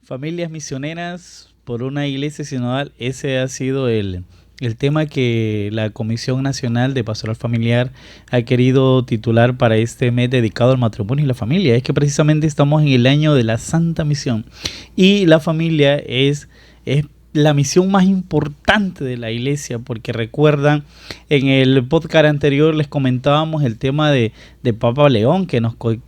Familias misioneras por una iglesia sinodal, ese ha sido el tema que la Comisión Nacional de Pastoral Familiar ha querido titular para este mes dedicado al matrimonio y la familia. Es que precisamente estamos en el año de la Santa Misión y la familia es la misión más importante de la iglesia, porque recuerdan, en el podcast anterior les comentábamos el tema de Papa León, que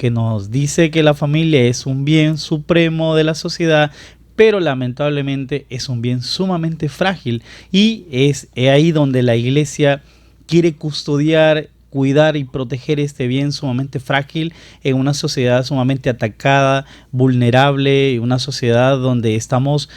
nos dice que la familia es un bien supremo de la sociedad, pero lamentablemente es un bien sumamente frágil, y es ahí donde la iglesia quiere custodiar, cuidar y proteger este bien sumamente frágil en una sociedad sumamente atacada, vulnerable, una sociedad donde estamos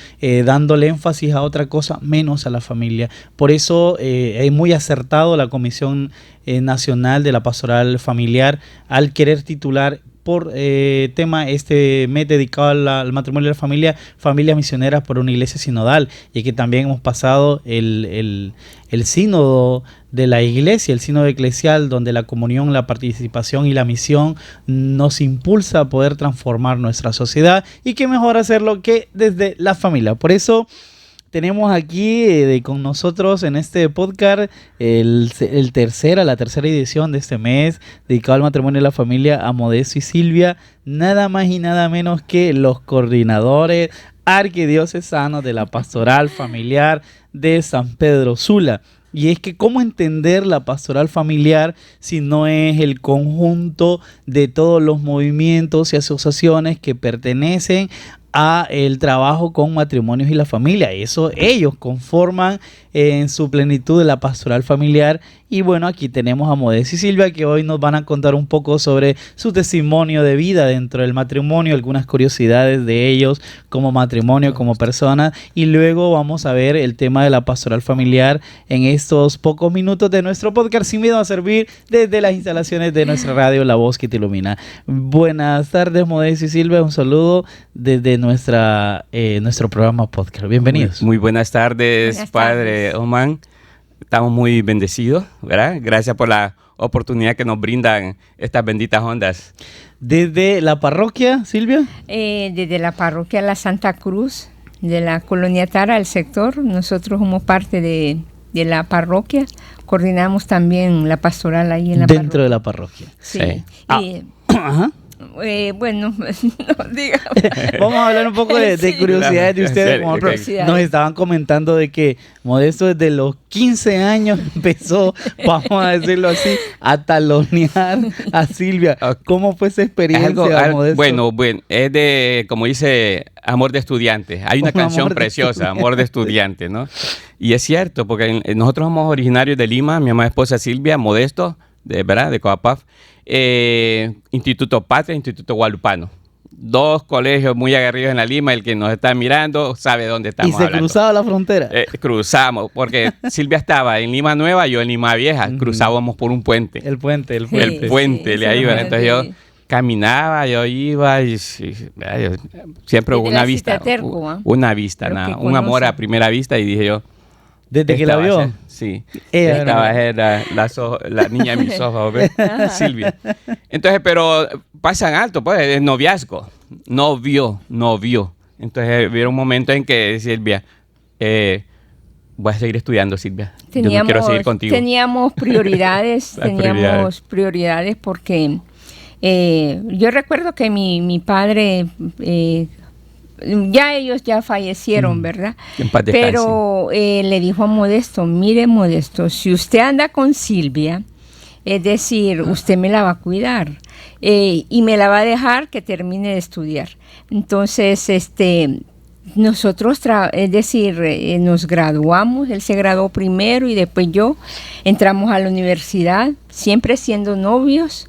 dándole énfasis a otra cosa menos a la familia. Por eso es muy acertado la Comisión Nacional de la Pastoral Familiar al querer titular por tema este mes dedicado al matrimonio y la familia, familias misioneras por una iglesia sinodal, y que también hemos pasado el sínodo de la iglesia, el sínodo eclesial, donde la comunión, la participación y la misión nos impulsa a poder transformar nuestra sociedad, y qué mejor hacerlo que desde la familia. Por eso tenemos aquí con nosotros en este podcast la tercera edición de este mes dedicado al matrimonio y la familia, a Modesto y Silvia, nada más y nada menos que los coordinadores arquidiocesanos de la Pastoral Familiar de San Pedro Sula. Y es que ¿cómo entender la pastoral familiar si no es el conjunto de todos los movimientos y asociaciones que pertenecen a el trabajo con matrimonios y la familia? Eso ellos conforman en su plenitud la pastoral familiar. Y bueno, aquí tenemos a Modesto y Silvia, que hoy nos van a contar un poco sobre su testimonio de vida dentro del matrimonio, algunas curiosidades de ellos como matrimonio, como personas, y luego vamos a ver el tema de la pastoral familiar en estos pocos minutos de nuestro podcast, sin miedo a servir, desde las instalaciones de nuestra radio La Voz que te ilumina. Buenas tardes, Modesto y Silvia, un saludo desde nuestro programa podcast. Bienvenidos. Muy buenas tardes, Padre Oman. Estamos muy bendecidos, ¿verdad? Gracias por la oportunidad que nos brindan estas benditas ondas. ¿Desde la parroquia, Silvia? Desde la parroquia La Santa Cruz, de la Colonia Tara, el sector. Nosotros somos parte de la parroquia. Coordinamos también la pastoral ahí en la parroquia. Dentro de la parroquia. Sí. Ajá. Bueno, no diga. Vamos a hablar un poco de curiosidades de ustedes. Nos estaban comentando de que Modesto desde los 15 años empezó, vamos a decirlo así, a talonear a Silvia. ¿Cómo fue esa experiencia, Modesto? Bueno, es de, como dice, amor de estudiante. Hay una canción preciosa, Amor de estudiante, ¿no? Y es cierto, porque nosotros somos originarios de Lima, mi amada esposa Silvia, Modesto, de Coapaf, Instituto Patria, Instituto Guadalupano. Dos colegios muy aguerridos en la Lima. El que nos está mirando sabe dónde estamos hablando. ¿Y se cruzaba la frontera? Cruzamos, porque Silvia estaba en Lima Nueva, yo en Lima Vieja. Cruzábamos por un puente. El puente. Sí, le iba. Entonces yo caminaba, yo iba y siempre hubo una vista. Una vista, un amor a primera vista, y dije yo, ¿desde que la vio? Sí. Esta la niña de mis ojos, ¿ves? Silvia. Entonces, pero pasan alto, pues, es noviazgo. No vio. Entonces, hubo un momento en que Silvia, voy a seguir estudiando, Silvia. Yo no quiero seguir contigo. Teníamos prioridades, porque yo recuerdo que mi padre... ellos ya fallecieron, ¿verdad? Pero le dijo a Modesto, mire Modesto, si usted anda con Silvia, es decir, usted me la va a cuidar y me la va a dejar que termine de estudiar. Entonces, nosotros, nos graduamos, él se graduó primero y después yo, entramos a la universidad, siempre siendo novios,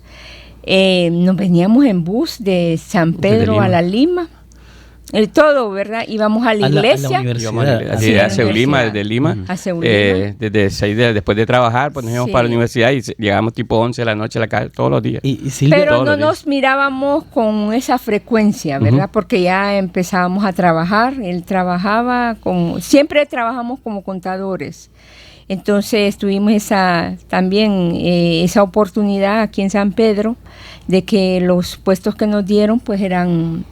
nos veníamos en bus de San Pedro a la Lima. todo, ¿verdad? Íbamos a la iglesia. A la universidad. A Seulima, desde Lima. Desde 6 días después de trabajar, pues nos íbamos para la universidad y llegamos tipo 11 de la noche a la casa todos los días. Y Silvia, pero no nos mirábamos con esa frecuencia, ¿verdad? Porque ya empezábamos a trabajar. Él trabajaba siempre trabajamos como contadores. Entonces tuvimos esa oportunidad aquí en San Pedro de que los puestos que nos dieron pues eran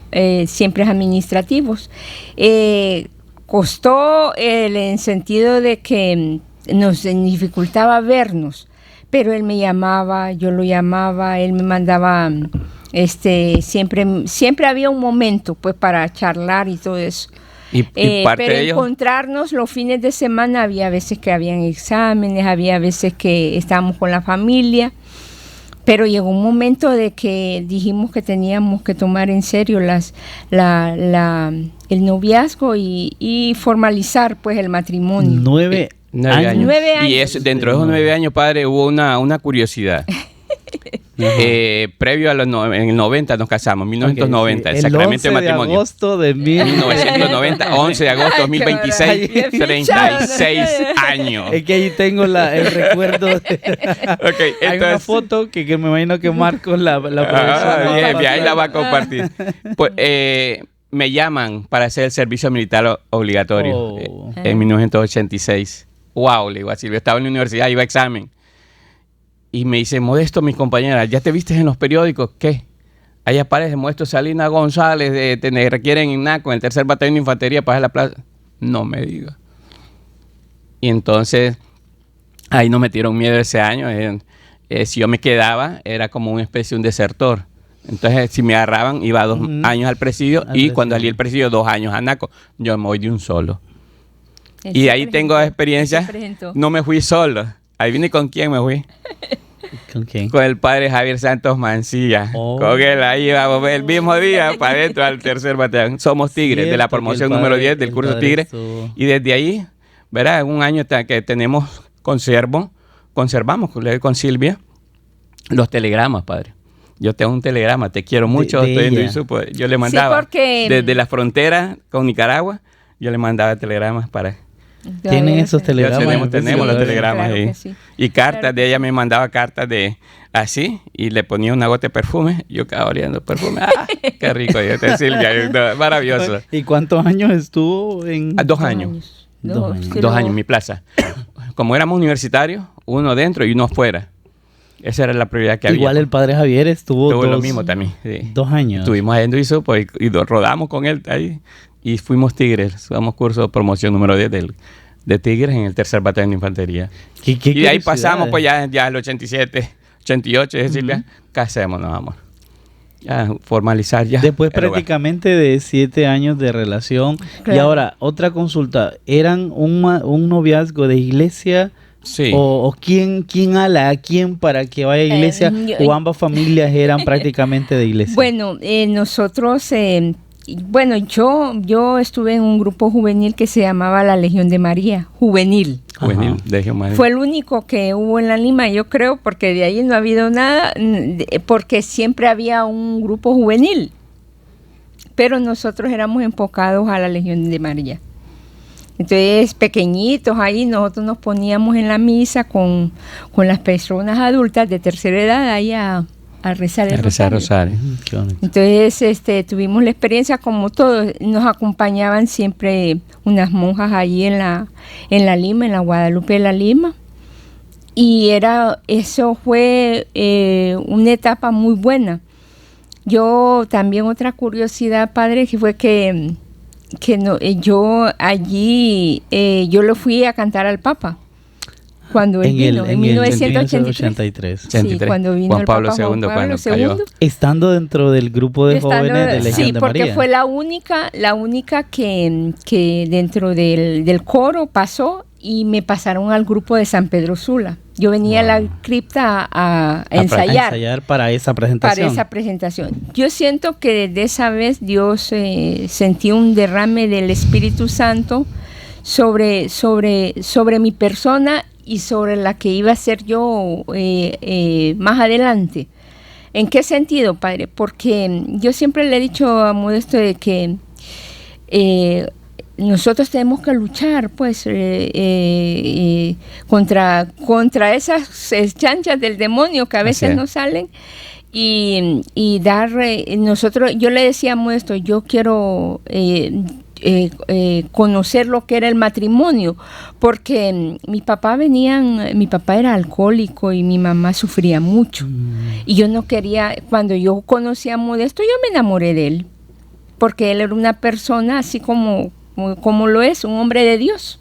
siempre administrativos. Costó en sentido de que nos dificultaba vernos, pero él me llamaba, yo lo llamaba, él me mandaba, siempre había un momento pues para charlar y todo eso. Y parte pero de ellos, encontrarnos los fines de semana, había veces que habían exámenes, había veces que estábamos con la familia, pero llegó un momento de que dijimos que teníamos que tomar en serio el noviazgo y formalizar pues el matrimonio. 9 años. 9 años. Y dentro de esos 9 años, padre, hubo una curiosidad. Previo en el 90 nos casamos, 1990, okay, el sacramento de matrimonio. 11 de agosto de 1990, 11 de agosto de 2026, 36 años. Es que ahí tengo el recuerdo. Hay una foto que me imagino que Marcos la bien, ahí la va a compartir. Pues, me llaman para hacer el servicio militar obligatorio en 1986. Wow, le digo a Silvia, estaba en la universidad, iba a examen. Y me dice, Modesto, mis compañeras, ¿ya te viste en los periódicos? ¿Qué? Ahí aparece Modesto Salinas González, te requieren en NACO, en el 3er Batallón de Infantería, para la plaza. No me diga. Y entonces, ahí nos metieron miedo ese año. Si yo me quedaba, era como una especie de un desertor. Entonces, si me agarraban, iba 2 años al presidio cuando salí del presidio, 2 años a NACO. Yo me voy de un solo. Y ahí tengo experiencia. No me fui solo. Ahí vine con quién me fui. ¿Con quién? Con el padre Javier Santos Mancilla. Con él ahí vamos el mismo día para adentro al 3er Batallón. Somos Tigres, de la promoción número 10 del curso Tigres. Y desde ahí, ¿verdad? Un año que conservamos con Silvia los telegramas, padre. Yo tengo un telegrama, te quiero mucho, estoy en Duizú, pues, yo le mandaba desde la frontera con Nicaragua, yo le mandaba telegramas para... ¿Tienen esos telegramas? Tenemos los telegramas ahí. Claro, sí. Y cartas de ella, me mandaba cartas de así y le ponía una gota de perfume. Yo quedaba oliendo perfume. ¡Ah! ¡Qué rico! Silvia, maravilloso. ¿Y cuántos años estuvo en...? 2 años. 2 años en mi plaza. Como éramos universitarios, uno dentro y uno afuera. Esa era la prioridad que había. Igual el padre Javier estuvo lo mismo también. Sí. 2 años. Estuvimos ahí en Duizú pues, y rodamos con él ahí. Y fuimos Tigres, damos curso de promoción número 10 de Tigres en el 3er Batallón de Infantería. ¿Qué y de ahí pasamos pues ya el 87, 88, es decir, casémonos, amor. Ya, formalizar ya. Después prácticamente de 7 años de relación. Claro. Y ahora, otra consulta. ¿Eran un noviazgo de iglesia? Sí. ¿O quién ala a quién para que vaya a iglesia? ¿O ambas familias eran prácticamente de iglesia? Bueno, nosotros... Bueno, yo estuve en un grupo juvenil que se llamaba la Legión de María, juvenil. Legión María. Fue el único que hubo en la Lima, yo creo, porque de ahí no ha habido nada, porque siempre había un grupo juvenil. Pero nosotros éramos enfocados a la Legión de María. Entonces, pequeñitos ahí, nosotros nos poníamos en la misa con las personas adultas de tercera edad ahí a rezar el rosario. Entonces tuvimos la experiencia como todos, nos acompañaban siempre unas monjas allí en la Lima, en la Guadalupe de la Lima, y eso fue una etapa muy buena. Yo también otra curiosidad, padre, que fue que yo allí yo lo fui a cantar al Papa. Cuando él vino, en 1983. Sí, cuando vino Juan Pablo el Papa II, Juan Pablo II. Estando dentro del grupo de jóvenes de Legión de María. Sí, porque fue la única que dentro del coro pasó y me pasaron al grupo de San Pedro Sula. Yo venía a la cripta a ensayar para esa presentación. Yo siento que desde esa vez Dios sentí un derrame del Espíritu Santo sobre mi persona y sobre la que iba a ser yo más adelante. ¿En qué sentido, padre? Porque yo siempre le he dicho a Modesto de que nosotros tenemos que luchar, pues, contra esas chanchas del demonio que a veces nos salen y dar, yo le decíamos esto, yo quiero conocer lo que era el matrimonio, porque mi papá era alcohólico y mi mamá sufría mucho, y yo no quería, cuando yo conocí a Modesto, yo me enamoré de él, porque él era una persona así como lo es, un hombre de Dios,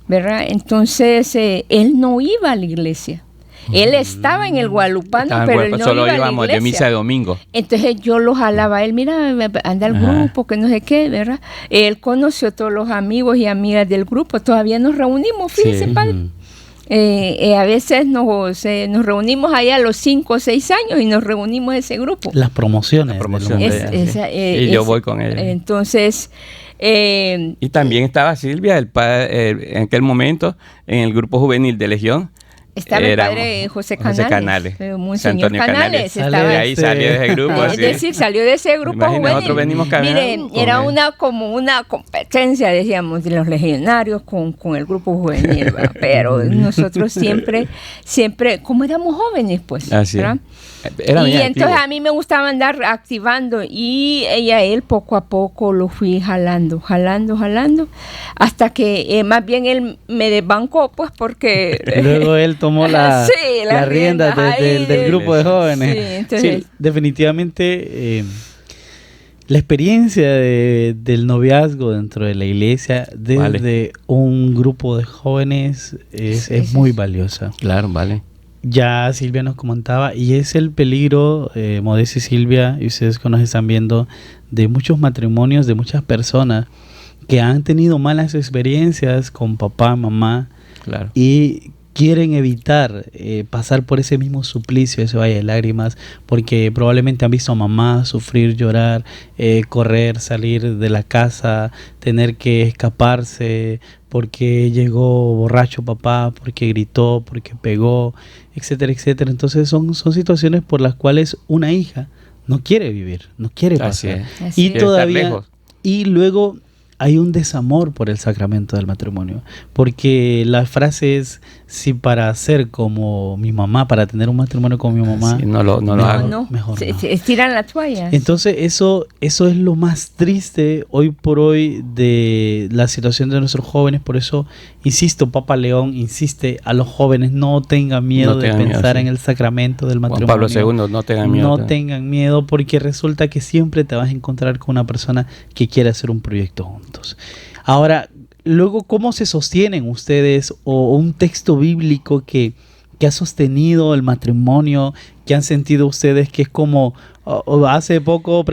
¿verdad? Entonces, él no iba a la iglesia. Él estaba en el Guadalupano, pero él no solo iba a la íbamos iglesia. de misa de domingo. Entonces yo lo jalaba a él, mira, anda al grupo, que no sé qué, ¿verdad? Él conoció a todos los amigos y amigas del grupo, todavía nos reunimos, fíjese, padre. A veces nos reunimos allá a los 5 o 6 años y nos reunimos ese grupo. Las promociones. Y yo voy con él. Entonces... y también estaba Silvia, en aquel momento, en el grupo juvenil de Legión. Estaba el padre José Canales. Monseñor Canales. De ahí salió de ese grupo. Es decir, salió de ese grupo juvenil. Nosotros venimos caminando. Mire, era como una competencia, decíamos, de los legionarios con el grupo juvenil, ¿verdad? Pero nosotros siempre, como éramos jóvenes, pues, así ¿verdad? Y entonces a mí me gustaba andar activando y él poco a poco lo fui jalando, hasta que más bien él me desbancó, pues, porque... Luego él tomó la rienda del grupo de jóvenes. Sí, entonces, definitivamente la experiencia del noviazgo dentro de la iglesia desde un grupo de jóvenes es muy valiosa. Claro, vale. Ya Silvia nos comentaba, y es el peligro, Modesto y Silvia, y ustedes que nos están viendo, de muchos matrimonios, de muchas personas que han tenido malas experiencias con papá, mamá, claro, y quieren evitar pasar por ese mismo suplicio, ese valle de lágrimas, porque probablemente han visto a mamá sufrir, llorar, correr, salir de la casa, tener que escaparse porque llegó borracho papá, porque gritó, porque pegó, etcétera, etcétera. Entonces son situaciones por las cuales una hija no quiere vivir, no quiere pasar. Así es. Y todavía, y luego hay un desamor por el sacramento del matrimonio, porque la frase es: si para ser como mi mamá, para tener un matrimonio con mi mamá, sí, no lo hago. Mejor no. Estiran la toalla. Entonces eso es lo más triste hoy por hoy de la situación de nuestros jóvenes. Por eso insisto, Papa León insiste a los jóvenes: no tengan miedo de pensar en el sacramento del matrimonio. Juan Pablo II, no tengan miedo. No tengan miedo, porque resulta que siempre te vas a encontrar con una persona que quiere hacer un proyecto juntos. Ahora, luego, ¿cómo se sostienen ustedes o un texto bíblico que ha sostenido el matrimonio, que han sentido ustedes que es como... hace poco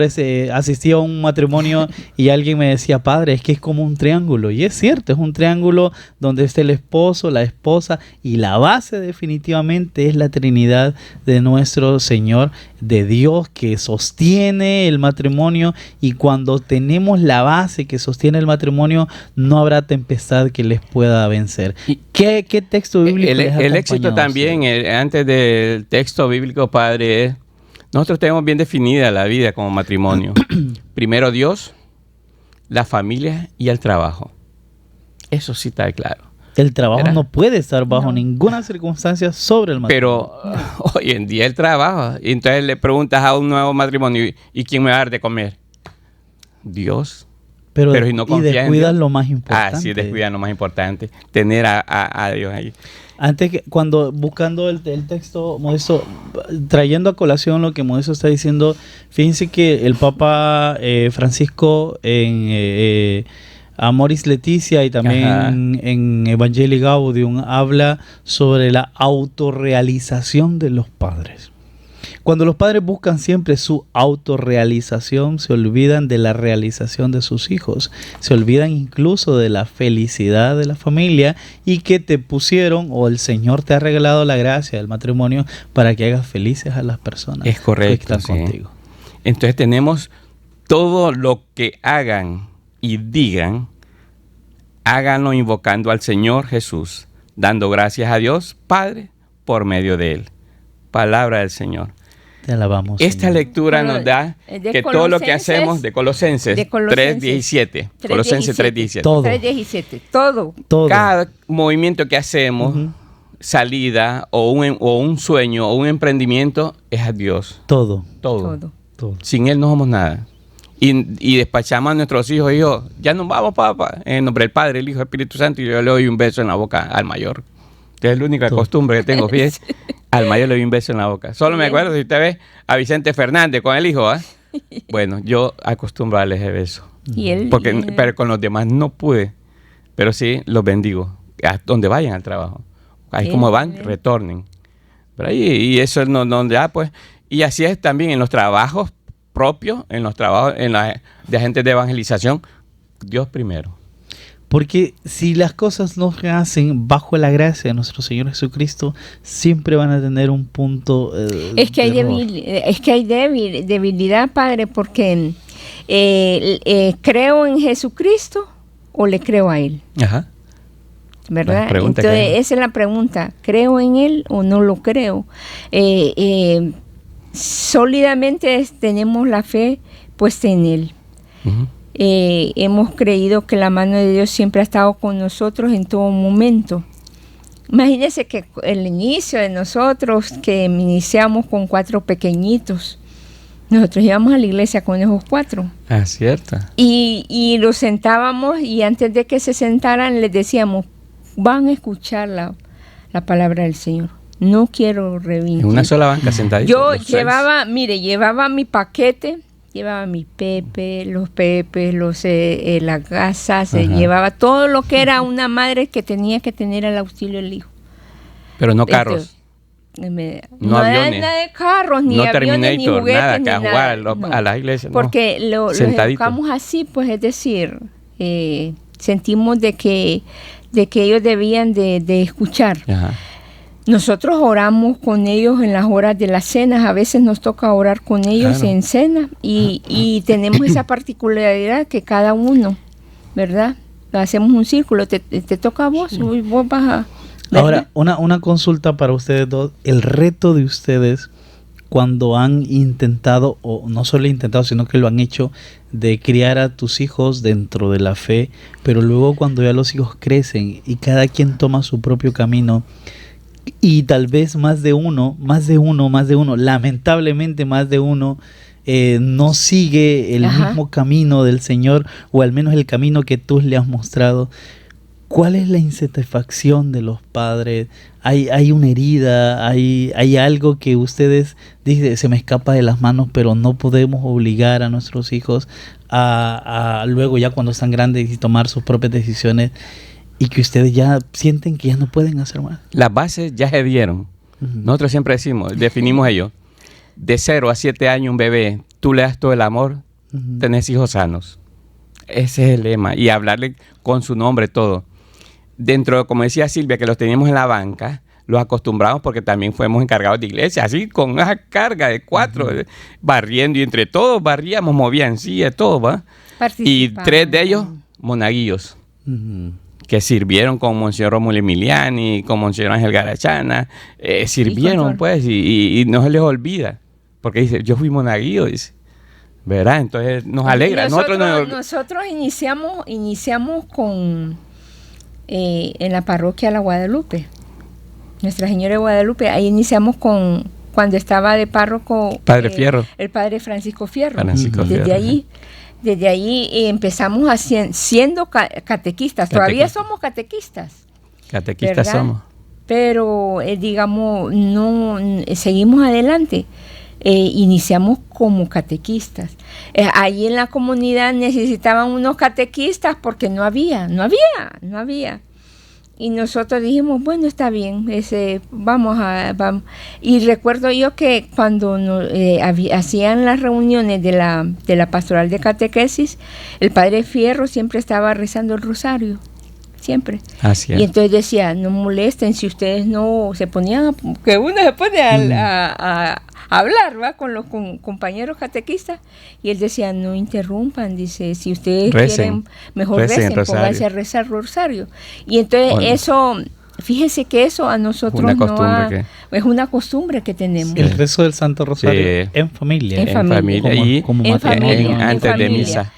asistí a un matrimonio y alguien me decía: padre, es que es como un triángulo. Y es cierto, es un triángulo donde está el esposo, la esposa, y la base definitivamente es la Trinidad de nuestro Señor, de Dios, que sostiene el matrimonio. Y cuando tenemos la base que sostiene el matrimonio, no habrá tempestad que les pueda vencer. ¿Qué texto bíblico les ha el éxito también, antes del texto bíblico, padre, es: nosotros tenemos bien definida la vida como matrimonio. Primero Dios, la familia y el trabajo. Eso sí está claro. El trabajo no puede estar bajo ninguna circunstancia sobre el matrimonio. Pero hoy en día el trabajo. Y entonces le preguntas a un nuevo matrimonio: ¿y quién me va a dar de comer? Dios. Pero si no confías, descuidas lo más importante. Sí, descuidan lo más importante. Tener a Dios ahí. Antes que, buscando el texto, Modesto, trayendo a colación lo que Modesto está diciendo, fíjense que el Papa Francisco en Amoris Laetitia y también en Evangelii Gaudium habla sobre la autorrealización de los padres. Cuando los padres buscan siempre su autorrealización, se olvidan de la realización de sus hijos, se olvidan incluso de la felicidad de la familia, y que te pusieron, o el Señor te ha regalado la gracia del matrimonio para que hagas felices a las personas. Es correcto, que están contigo. Entonces tenemos todo lo que hagan y digan, háganlo invocando al Señor Jesús, dando gracias a Dios Padre por medio de Él. Palabra del Señor. Te alabamos. Esta Señor. lectura nos da que todo lo que hacemos de Colosenses 3:17. Colosenses 3:17. Todo. 3:17. Todo. Cada movimiento que hacemos, salida o un sueño o un emprendimiento, es a Dios. Todo. Sin Él no somos nada. Y despachamos a nuestros hijos, ya nos vamos, papá, en nombre del Padre, el Hijo, el Espíritu Santo, y yo le doy un beso en la boca al mayor. Es la única costumbre que tengo, fíjese. Al mayor le doy un beso en la boca. Solo me acuerdo, si usted ve a Vicente Fernández con el hijo, bueno, yo acostumbro a darle ese beso. Pero con los demás no pude. Pero sí, los bendigo. A donde vayan al trabajo. Ahí como van, retornen. Pero ahí, y eso es donde pues. Y así es también en los trabajos propios, en los trabajos de agentes de evangelización, Dios primero. Porque si las cosas no se hacen bajo la gracia de nuestro Señor Jesucristo, siempre van a tener un punto es que hay debilidad, Padre, porque ¿creo en Jesucristo o le creo a Él? Ajá. ¿Verdad? Entonces, esa es la pregunta. ¿Creo en Él o no lo creo? Sólidamente tenemos la fe puesta en Él. Uh-huh. Hemos creído que la mano de Dios siempre ha estado con nosotros en todo momento. Imagínense que el inicio de nosotros, que iniciamos con 4 pequeñitos, nosotros íbamos a la iglesia con esos 4. Ah, cierto. Y los sentábamos y antes de que se sentaran les decíamos, van a escuchar la palabra del Señor. No quiero revinir. En una sola banca sentadita. Yo llevaba mi paquete. Llevaba mi pepe, los pepes, las gasas, llevaba todo lo que era una madre que tenía que tener al auxilio del hijo. Pero no carros. No aviones. Nada de carros, ni aviones, ni juguetes, nada, ni nada. No. A la iglesia. Porque lo educamos así, pues es decir, sentimos de que ellos debían de escuchar. Ajá. Nosotros oramos con ellos en las horas de las cenas, a veces nos toca orar con ellos en cena y tenemos esa particularidad que cada uno, ¿verdad? Hacemos un círculo, te toca a vos, y vos vas a... ¿verdad? Ahora, una consulta para ustedes dos. El reto de ustedes cuando han intentado, o no solo intentado, sino que lo han hecho, de criar a tus hijos dentro de la fe, pero luego cuando ya los hijos crecen y cada quien toma su propio camino, y tal vez más de uno, lamentablemente más de uno no sigue el mismo camino del Señor, o al menos el camino que tú le has mostrado. ¿Cuál es la insatisfacción de los padres? ¿Hay una herida? ¿Hay algo que ustedes dicen, se me escapa de las manos, pero no podemos obligar a nuestros hijos a luego ya cuando están grandes y tomar sus propias decisiones? Y que ustedes ya sienten que ya no pueden hacer más. Las bases ya se dieron. Nosotros siempre definimos ello. De 0 a 7 años un bebé, tú le das todo el amor, tenés hijos sanos. Ese es el lema. Y hablarle con su nombre todo. Dentro, como decía Silvia, que los teníamos en la banca, los acostumbramos porque también fuimos encargados de iglesia, así con una carga de 4, barriendo, y entre todos barríamos, movían sillas, todo, ¿va? Y 3 de ellos, monaguillos. Que sirvieron con Monseñor Rómulo Emiliani, con Monseñor Ángel Garachana, sirvieron pues, y no se les olvida, porque dice, yo fui monaguillo, dice, ¿verdad? Entonces nos alegra. Nosotros iniciamos con, en la parroquia La Guadalupe, Nuestra Señora de Guadalupe, ahí iniciamos con, cuando estaba de párroco, Padre Fierro. El Padre Francisco Fierro. Desde ahí empezamos siendo catequistas. Todavía somos catequistas. Catequistas, ¿verdad? Somos. Pero, digamos, no seguimos adelante. Iniciamos como catequistas. Ahí en la comunidad necesitaban unos catequistas porque no había. Y nosotros dijimos, bueno, está bien, vamos. Y recuerdo yo que cuando hacían las reuniones de la pastoral de catequesis, el Padre Fierro siempre estaba rezando el rosario, siempre. Así es. Y entonces decía, no molesten si ustedes no se ponían, que uno se pone a hablar, ¿va? Con los compañeros catequistas, y él decía, no interrumpan, dice, si ustedes quieren, mejor recen, pónganse a rezar rosario. Y entonces eso fíjese que eso a nosotros es una costumbre que tenemos. El rezo del Santo Rosario en familia. En familia. Como matrimonio. Antes de misa.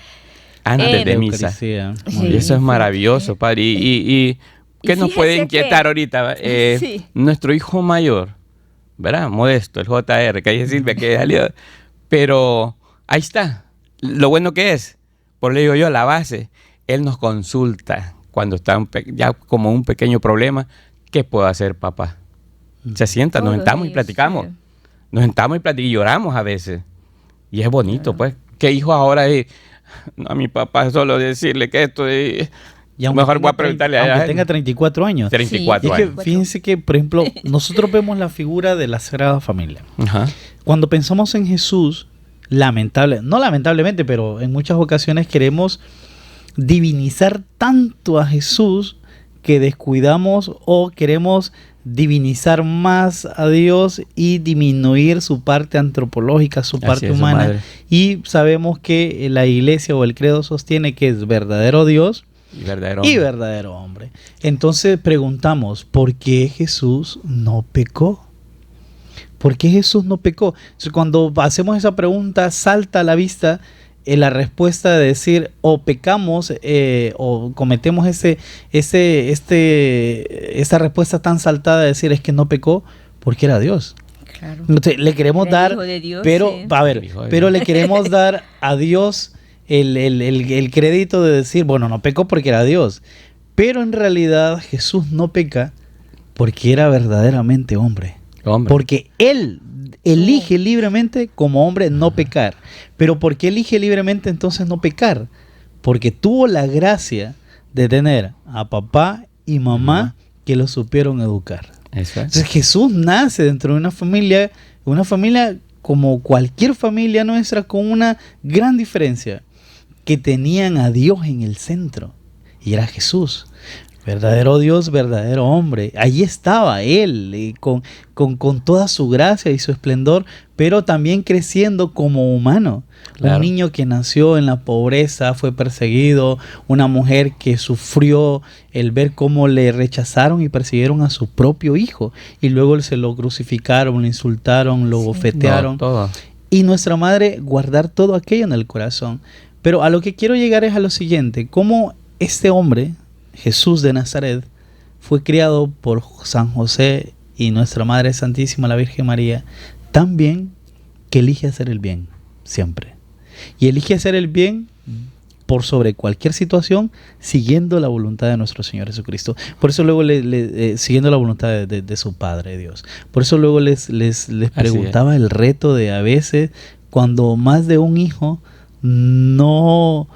Antes de misa. Sí. Y eso es maravilloso, padre. ¿Y qué nos puede inquietar ahorita? Nuestro hijo mayor, ¿verdad? Modesto, el JR, que dice Silvia, que salió. Pero ahí está. Lo bueno que es, por lo digo yo, la base, él nos consulta cuando está ya como un pequeño problema. ¿Qué puedo hacer, papá? Se sienta, nos sentamos y platicamos. Sí. Nos sentamos y lloramos a veces. Y es bonito, pues. ¿Qué hijo ahora es? No, a mi papá solo decirle que esto es... Y mejor voy a preguntarle a él. Aunque tenga 34 años. 34 años. Es que fíjense que, por ejemplo, nosotros vemos la figura de la Sagrada Familia. Ajá. Cuando pensamos en Jesús, no lamentablemente, pero en muchas ocasiones queremos divinizar tanto a Jesús que descuidamos o queremos divinizar más a Dios y disminuir su parte antropológica, su parte humana. Y sabemos que la iglesia o el credo sostiene que es verdadero Dios y verdadero hombre. Entonces preguntamos, ¿por qué Jesús no pecó? ¿Por qué Jesús no pecó? Entonces, cuando hacemos esa pregunta, salta a la vista la respuesta de decir o pecamos o cometemos esa respuesta tan saltada de decir es que no pecó porque era Dios. Claro. Entonces, le queremos dar, Dios, pero pero le queremos dar a Dios el crédito de decir, bueno, no pecó porque era Dios, pero en realidad Jesús no peca porque era verdaderamente hombre. Porque Él elige libremente como hombre no pecar. Pero ¿por qué elige libremente entonces no pecar? Porque tuvo la gracia de tener a papá y mamá que lo supieron educar. Entonces Jesús nace dentro de una familia como cualquier familia nuestra, con una gran diferencia, que tenían a Dios en el centro. Y era Jesús. Verdadero Dios, verdadero hombre. Allí estaba Él, con toda su gracia y su esplendor, pero también creciendo como humano. Claro. Un niño que nació en la pobreza, fue perseguido, una mujer que sufrió el ver cómo le rechazaron y persiguieron a su propio hijo, y luego se lo crucificaron, lo insultaron, lo bofetearon. Todo. Y nuestra madre guardar todo aquello en el corazón. Pero a lo que quiero llegar es a lo siguiente: cómo este hombre, Jesús de Nazaret, fue criado por San José y nuestra Madre Santísima, la Virgen María, tan bien que elige hacer el bien, siempre. Y elige hacer el bien por sobre cualquier situación, siguiendo la voluntad de nuestro Señor Jesucristo. Por eso luego, siguiendo la voluntad de su Padre Dios. Por eso luego les preguntaba el reto de a veces, cuando más de un hijo no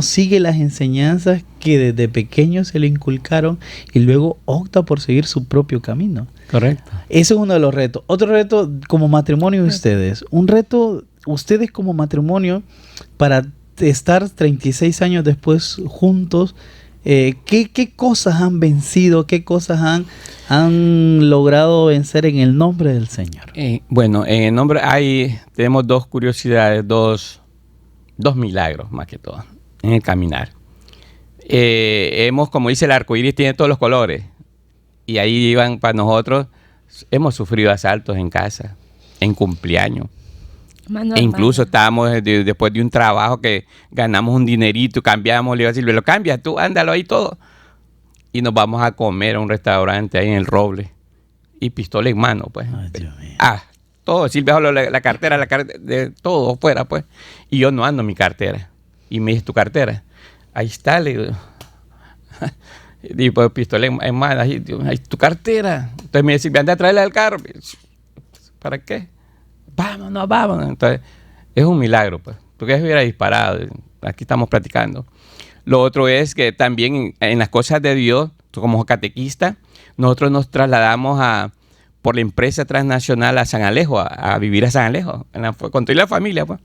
sigue las enseñanzas que desde pequeño se le inculcaron y luego opta por seguir su propio camino. Correcto. Ese es uno de los retos. Otro reto como matrimonio de ustedes. Un reto, ustedes como matrimonio, para estar 36 años después juntos, ¿qué cosas han vencido? ¿Qué cosas han logrado vencer en el nombre del Señor? Bueno, en el nombre tenemos dos curiosidades, dos milagros más que todo en el caminar. Como dice el arco iris, tiene todos los colores. Y ahí iban para nosotros. Hemos sufrido asaltos en casa, en cumpleaños. E incluso estábamos después de un trabajo que ganamos un dinerito, cambiamos, le iba a decir, lo cambias tú, ándalo ahí todo. Y nos vamos a comer a un restaurante ahí en el Roble. Y pistola en mano, pues. Ay, Dios mío. Todo. Silvia solo la cartera, de todo fuera, pues. Y yo no ando mi cartera. Y me dice, ¿tu cartera? Ahí está, le digo. Y pues pistola en mano, ahí tu cartera. Entonces me dice, Silvia, anda a traerla del carro. ¿Para qué? Vámonos. Entonces, es un milagro, pues. ¿Tú qué hubiera disparado? Aquí estamos platicando. Lo otro es que también en las cosas de Dios, como catequista, nosotros nos trasladamos por la empresa transnacional a San Alejo, a vivir a San Alejo, con toda la familia, pues.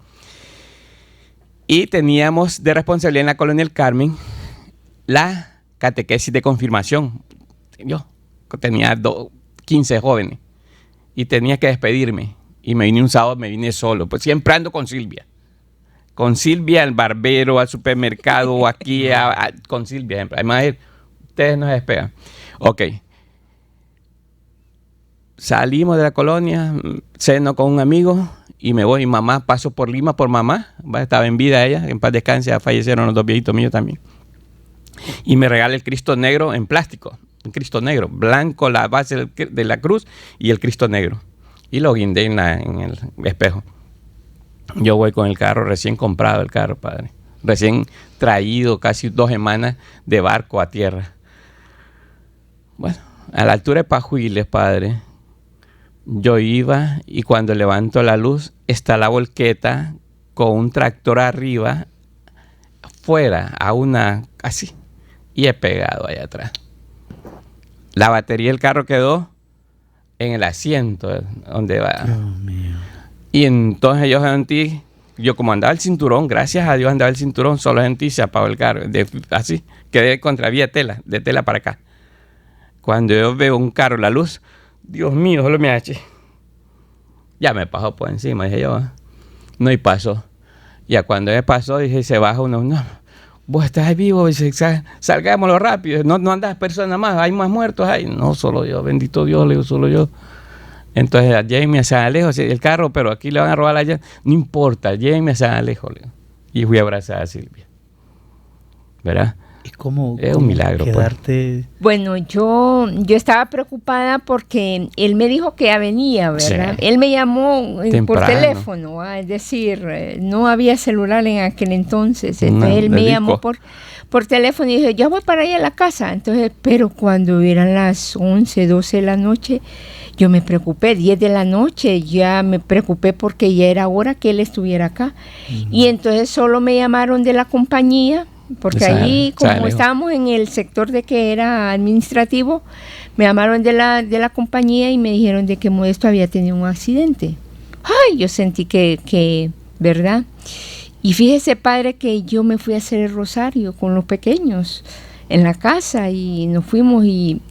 Y teníamos de responsabilidad en la Colonia del Carmen la catequesis de confirmación. Yo tenía 15 jóvenes y tenía que despedirme. Y me vine un sábado, me vine solo. Pues siempre ando con Silvia. Con Silvia al barbero, al supermercado, aquí, con Silvia. Además, ustedes no se despegan. Ok. salimos de la colonia, ceno con un amigo y me voy. Mamá, paso por Lima por mamá, estaba en vida ella, en paz descanse, ya fallecieron los dos viejitos míos también. Y me regala el Cristo negro en plástico, un Cristo negro, blanco la base de la cruz y el Cristo negro. Y lo guindé en el espejo. Yo voy con el carro, recién comprado el carro, padre. Recién traído, casi 2 semanas de barco a tierra. Bueno, a la altura de Pajuiles, padre, yo iba y cuando levanto la luz está la volqueta con un tractor arriba, fuera, a una, así, y he pegado allá atrás. La batería del carro quedó en el asiento donde va. Dios mío. Y entonces yo sentí, yo como andaba el cinturón, gracias a Dios andaba el cinturón, solo sentí, se apagó el carro, así, quedé contra vía de tela para acá. Cuando yo veo un carro, la luz, Dios mío, solo me agaché. Ya me pasó por encima, dije yo, no, y pasó. Ya cuando me pasó, dije, se baja uno, no, vos estás vivo, dice, salgámoslo rápido, no andas personas más, hay más muertos ahí. No, solo yo, bendito Dios, le digo, solo yo. Entonces a Jamie se alejó el carro, pero aquí le van a robar allá. No importa, Jamie se alejó. Y fui a abrazar a Silvia. ¿Verdad? Es un milagro. Quedarte... Pues. Bueno, yo estaba preocupada porque él me dijo que ya venía, ¿verdad? Sí. Él me llamó por teléfono, es decir, no había celular en aquel entonces. Entonces él me llamó por teléfono y dije, ya voy para allá a la casa. Entonces, pero cuando eran las 11, 12 de la noche, yo me preocupé, 10 de la noche, ya me preocupé porque ya era hora que él estuviera acá. Uh-huh. Y entonces solo me llamaron de la compañía, porque allí, como estábamos en el sector de que era administrativo, me llamaron de la compañía y me dijeron de que Modesto había tenido un accidente. Ay, yo sentí que ¿verdad? Y fíjese, padre, que yo me fui a hacer el rosario con los pequeños en la casa y nos fuimos y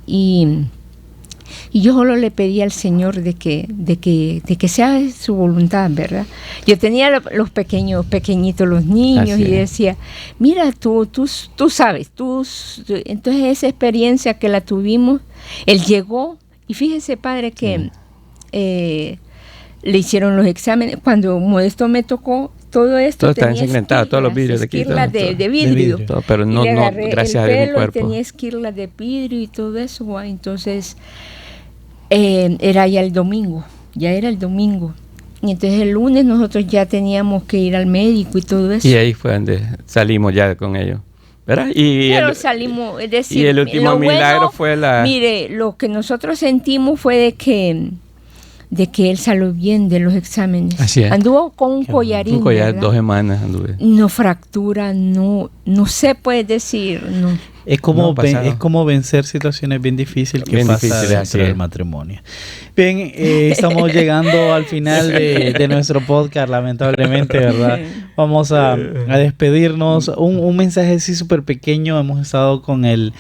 yo solo le pedí al Señor de que sea su voluntad, ¿verdad? Yo tenía los pequeñitos, los niños, así y decía, mira, tú sabes, entonces esa experiencia que la tuvimos, él llegó, y fíjese, padre, que le hicieron los exámenes, cuando Modesto me tocó, todo esto todo está ensangrentado, todos los vidrios de aquí. Esquirlas de vidrio. Todo, pero no, gracias a Dios, mi cuerpo. Tenía esquirlas de vidrio y todo eso, entonces... era ya el domingo. Y entonces el lunes nosotros ya teníamos que ir al médico y todo eso. Y ahí fue donde salimos ya con ellos, ¿verdad? Salimos, es decir, y el último milagro fue Mire, lo que nosotros sentimos fue de que él salió bien de los exámenes. Así es. Anduvo con un collarín. Un collar, 2 semanas anduve. No fractura, no se puede decir, no. Es como vencer situaciones bien difíciles que pasan dentro del matrimonio. Bien, estamos llegando al final de nuestro podcast, lamentablemente, ¿verdad? Vamos a despedirnos. Un mensaje así súper pequeño. Hemos estado con el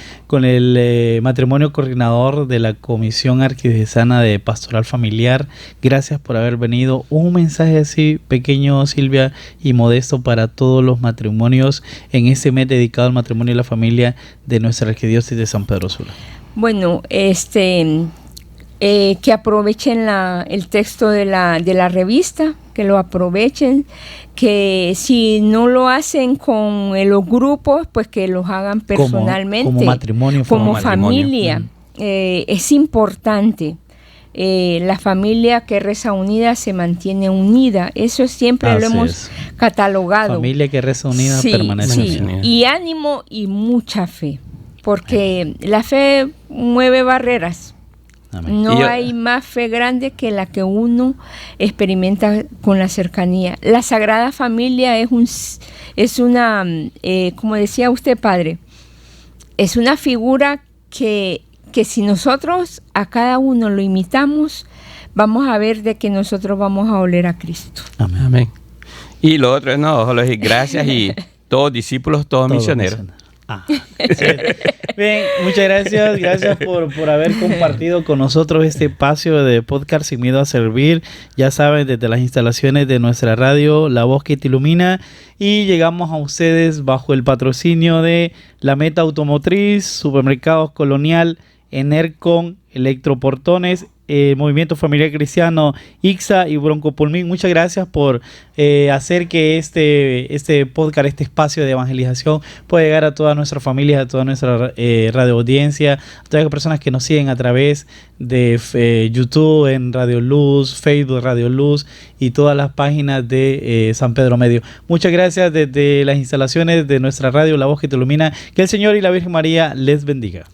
matrimonio coordinador de la Comisión Arquidiocesana de Pastoral Familiar. Gracias por haber venido. Un mensaje así pequeño, Silvia, y Modesto para todos los matrimonios en este mes dedicado al matrimonio y la familia de nuestra arquidiócesis de San Pedro Sula. Bueno, que aprovechen el texto de la revista, que lo aprovechen, que si no lo hacen con los grupos, pues que los hagan personalmente. Como matrimonio. Como familia. Es importante. La familia que reza unida se mantiene unida. Eso siempre lo hemos catalogado. Familia que reza unida permanece unida. Y ánimo y mucha fe, porque la fe mueve barreras. Amén. No hay más fe grande que la que uno experimenta con la cercanía. La Sagrada Familia es una, como decía usted, padre, es una figura que si nosotros a cada uno lo imitamos, vamos a ver de que nosotros vamos a oler a Cristo. Amén. Amén. Y lo otro es gracias y todos discípulos, todos misioneros. Bien, muchas gracias. Gracias por haber compartido con nosotros este espacio de podcast Sin Miedo a Servir. Ya saben, desde las instalaciones de nuestra radio, La Voz que te ilumina. Y llegamos a ustedes bajo el patrocinio de La Meta Automotriz, Supermercados Colonial, Enercon Electroportones, Movimiento Familiar Cristiano, ICSA y Broncopulmín. Muchas gracias por hacer que este podcast, este espacio de evangelización pueda llegar a todas nuestras familias, a toda nuestra radio audiencia, a todas las personas que nos siguen a través de YouTube en Radio Luz, Facebook Radio Luz y todas las páginas de San Pedro Medio. Muchas gracias desde las instalaciones de nuestra radio La Voz que te ilumina. Que el Señor y la Virgen María les bendiga.